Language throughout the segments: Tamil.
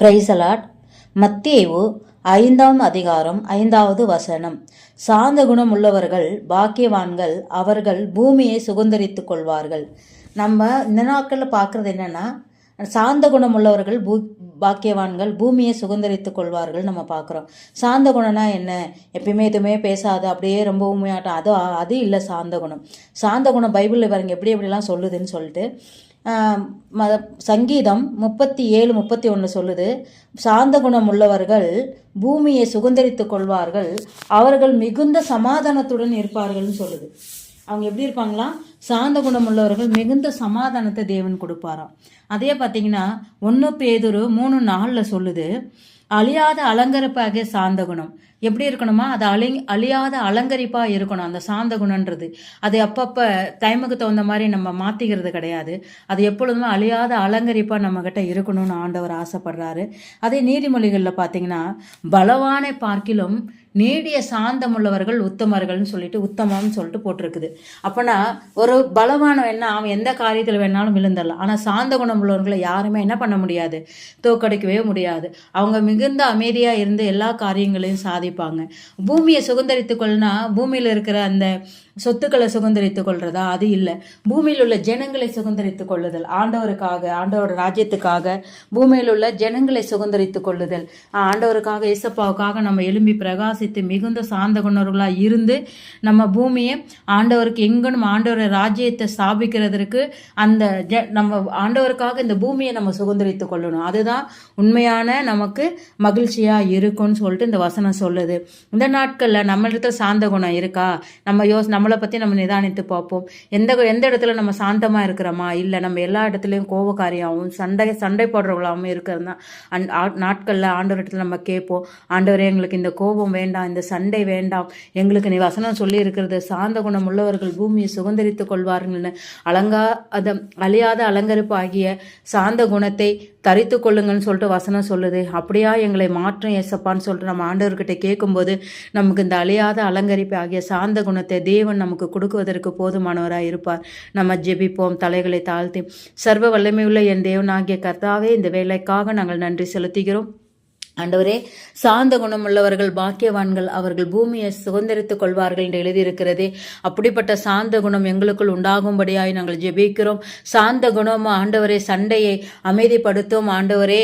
Price allot. மத்தேயு 5ஆம் அதிகாரம் 5வது வசனம். சாந்த குணம் உள்ளவர்கள் பாக்கியவான்கள், அவர்கள் பூமியை சுதந்தரித்துக் கொள்வார்கள். நம்ம இந்த நாட்களில் பார்க்குறது என்னென்னா, சாந்த குணம் உள்ளவர்கள் பாக்கியவான்கள், பூமியை சுதந்தரித்துக் கொள்வார்கள் நம்ம பார்க்குறோம். சாந்த குணம்னா என்ன? எப்பயுமே எதுவுமே பேசாது, அப்படியே ரொம்ப உண்மையாட்டம், அது இல்லை சாந்த குணம். சாந்த குணம் பைபிளில் பாருங்க எப்படிலாம் சொல்லுதுன்னு சொல்லிட்டு. சங்கீதம் 37:31 சொல்லுது, சாந்த குணம் உள்ளவர்கள் பூமியை சுதந்தரித்துக் கொள்வார்கள், அவர்கள் மிகுந்த சமாதானத்துடன் இருப்பார்கள்னு சொல்லுது. அவங்க எப்படி இருப்பாங்களாம்? சாந்த குணம் உள்ளவர்கள் மிகுந்த சமாதானத்தை தேவன் கொடுப்பாராம். அதே பார்த்தீங்கன்னா 1 பேதுரு 3:4 சொல்லுது, அழியாத அலங்கரிப்பாகிய சாந்த குணம். எப்படி இருக்கணுமா? அது அழியாத அலங்கரிப்பாக இருக்கணும். அந்த சாந்த குணன்றது அது அப்பப்போ டைமுக்கு தகுந்த மாதிரி நம்ம மாற்றிக்கிறது கிடையாது. அது எப்பொழுதுமே அழியாத அலங்கரிப்பாக நம்மக்கிட்ட இருக்கணும்னு ஆண்டவர் ஆசைப்படுறாரு. அதே நீதிமொழிகளில் பார்த்தீங்கன்னா, பலவானை பார்க்கிலும் நீடிய சாந்தம் உள்ளவர்கள் உத்தமர்கள்னு சொல்லிட்டு உத்தமம்னு சொல்லிட்டு போட்டிருக்குது. அப்போனா ஒரு பலவானம் என்ன, அவன் எந்த காரியத்தில் வேணாலும் விழுந்துடலாம். ஆனால் சாந்த குணம் உள்ளவர்களை யாருமே என்ன பண்ண முடியாது, தோக்கடிக்கவே முடியாது. அவங்க மிகுந்த அமைதியாக இருந்து எல்லா காரியங்களையும் சாதிப்பாங்க. பூமியை சுதந்திரித்துக் கொள்னா பூமியில் இருக்கிற அந்த சொத்துக்களை சுதந்திரித்துக் கொள்றதா? அது இல்லை. பூமியில் உள்ள ஜனங்களை சுதந்திரித்துக் கொள்ளுதல், ஆண்டவருக்காக, ஆண்டவர் ராஜ்யத்துக்காக பூமியில் உள்ள ஜனங்களை சுதந்திரித்துக் கொள்ளுதல், ஆண்டவருக்காக, இயேசப்பாவுக்காக நம்ம எழும்பி பிரகாசித்து மிகுந்த சாந்த குணர்களாக இருந்து நம்ம பூமியை ஆண்டவருக்கு எங்கணும் ஆண்டவர் ராஜ்யத்தை ஸ்தாபிக்கிறதுக்கு அந்த நம்ம ஆண்டவருக்காக இந்த பூமியை நம்ம சுதந்திரித்துக் கொள்ளணும். அதுதான் உண்மையான நமக்கு மகிழ்ச்சியாக இருக்கும்னு சொல்லிட்டு இந்த வசனம் சொல்லுது. இந்த நாட்களில் நம்மளிடத்துல சாந்த குணம் இருக்கா? நம்மளை பற்றி நம்ம நிதானித்து பார்ப்போம். எந்த இடத்துல நம்ம சாந்தமாக இருக்கிறோமா? இல்லை, நம்ம எல்லா இடத்துலையும் கோபக்காரியாகவும் சண்டை போடுறவங்களாகவும் இருக்கிறது தான் நாட்களில் ஆண்டவரிடத்துல நம்ம கேட்போம். ஆண்டவரே, எங்களுக்கு இந்த கோபம் வேண்டாம், இந்த சண்டை வேண்டாம், எங்களுக்கு நீ வசனம் சொல்லி இருக்கிறது சாந்த குணம் உள்ளவர்கள் பூமியை சுதந்திரித்துக் கொள்வார்கள்னு. அழியாத அலங்கரிப்பு ஆகிய சாந்த குணத்தை தரித்து கொள்ளுங்கன்னு சொல்லிட்டு வசனம் சொல்லுது. அப்படியா எங்களை மாற்றம் ஏசப்பான்னு சொல்லிட்டு நம்ம ஆண்டவர்கிட்ட கேட்கும்போது நமக்கு இந்த அழியாத அலங்கரிப்பு ஆகிய சாந்த குணத்தை தேவன் நமக்கு கொடுக்குவதற்கு போதுமானவராக இருப்பார். நம்ம ஜெபிப்போம், தலைகளை தாழ்த்தி. சர்வ வல்லமையுள்ள என் தேவனாகிய கர்த்தாவே, இந்த வேலைக்காக நாங்கள் நன்றி செலுத்துகிறோம். ஆண்டவரே, சாந்த குணம் உள்ளவர்கள் பாக்கியவான்கள், அவர்கள் பூமியை சுதந்திரித்துக் கொள்வார்கள் என்று எழுதியிருக்கிறதே. அப்படிப்பட்ட சாந்த குணம் எங்களுக்குள் உண்டாகும்படியாய் நாங்கள் ஜெபிக்கிறோம். சாந்த குணம் ஆண்டவரே சண்டையை அமைதிப்படுத்தும். ஆண்டவரே,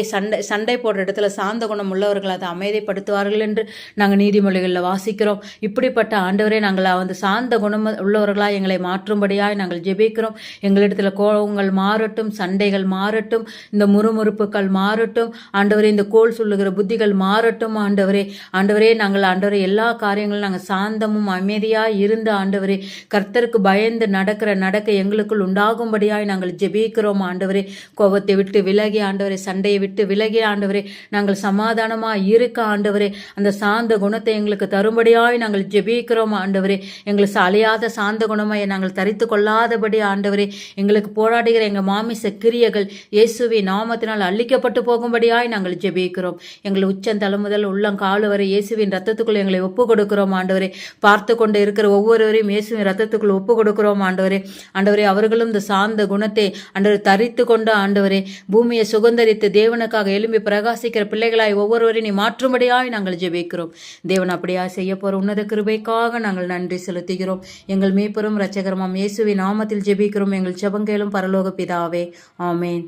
சண்டை போடுற இடத்துல சாந்த குணம் உள்ளவர்கள் அதை அமைதிப்படுத்துவார்கள் என்று நாங்கள் நீதிமொழிகளில் வாசிக்கிறோம். இப்படிப்பட்ட ஆண்டவரே, நாங்கள் அந்த சாந்த குணம் உள்ளவர்களாக எங்களை மாற்றும்படியாய் நாங்கள் ஜெபிக்கிறோம். எங்களிடத்துல கோபங்கள் மாறட்டும், சண்டைகள் மாறட்டும், இந்த முறுமுறுப்புகள் மாறட்டும். ஆண்டவரே, இந்த கோல் சொல்லுகிற புத்திகள் மாறட்டும். ஆண்டவரே, நாங்கள் ஆண்டவரே எல்லா காரியங்களும் நாங்கள் சாந்தமும் அமைதியாய் இருந்து ஆண்டவரே கர்த்தருக்கு பயந்து நடக்க எங்களுக்குள் உண்டாகும்படியாய் நாங்கள் ஜெபிக்கிறோம். ஆண்டவரே, கோபத்தை விட்டு விலகி ஆண்டவரே, சண்டையை விட்டு விலகி ஆண்டவரே நாங்கள் சமாதானமாக இருக்க ஆண்டவரே அந்த சாந்த குணத்தை எங்களுக்கு தரும்படியாய் நாங்கள் ஜெபிக்கிறோம். ஆண்டவரே, எங்களுக்கு அழியாத சாந்த குணமாய் நாங்கள் தரித்து கொள்ளாதபடி ஆண்டவரே எங்களுக்கு போராடுகிற எங்கள் மாமிச கிரியைகள் இயேசுவின் நாமத்தினால் அழிக்கப்பட்டு போகும்படியாய் நாங்கள் ஜெபிக்கிறோம். எங்களை உச்சந்தலை முதல் உள்ளங்காலு வரை இயேசுவின் ரத்தத்துக்குள் எங்களை ஒப்பு கொடுக்கிறோம். ஆண்டவரே, பார்த்து கொண்டு இருக்கிற ஒவ்வொருவரையும் இயேசுவின் ரத்தத்துக்குள் ஒப்பு கொடுக்கிறோம். ஆண்டவரே, அவர்களும் இந்த சார்ந்த குணத்தை ஆண்டவரை தரித்து கொண்டு ஆண்டவரே பூமியை சுதந்தரித்து தேவனுக்காக எழும்பி பிரகாசிக்கிற பிள்ளைகளாய் ஒவ்வொருவரையும் நீ மாற்றும்படியாய் நாங்கள் ஜெபிக்கிறோம். தேவன் அப்படியா செய்ய போற உன்னத கிருபைக்காக நாங்கள் நன்றி செலுத்துகிறோம். எங்கள் மீட்பரும் இரட்சகருமாம் இயேசுவின் நாமத்தில் ஜெபிக்கிறோம். எங்கள் ஜெபங்கேளும் பரலோக பிதாவே, ஆமேன்.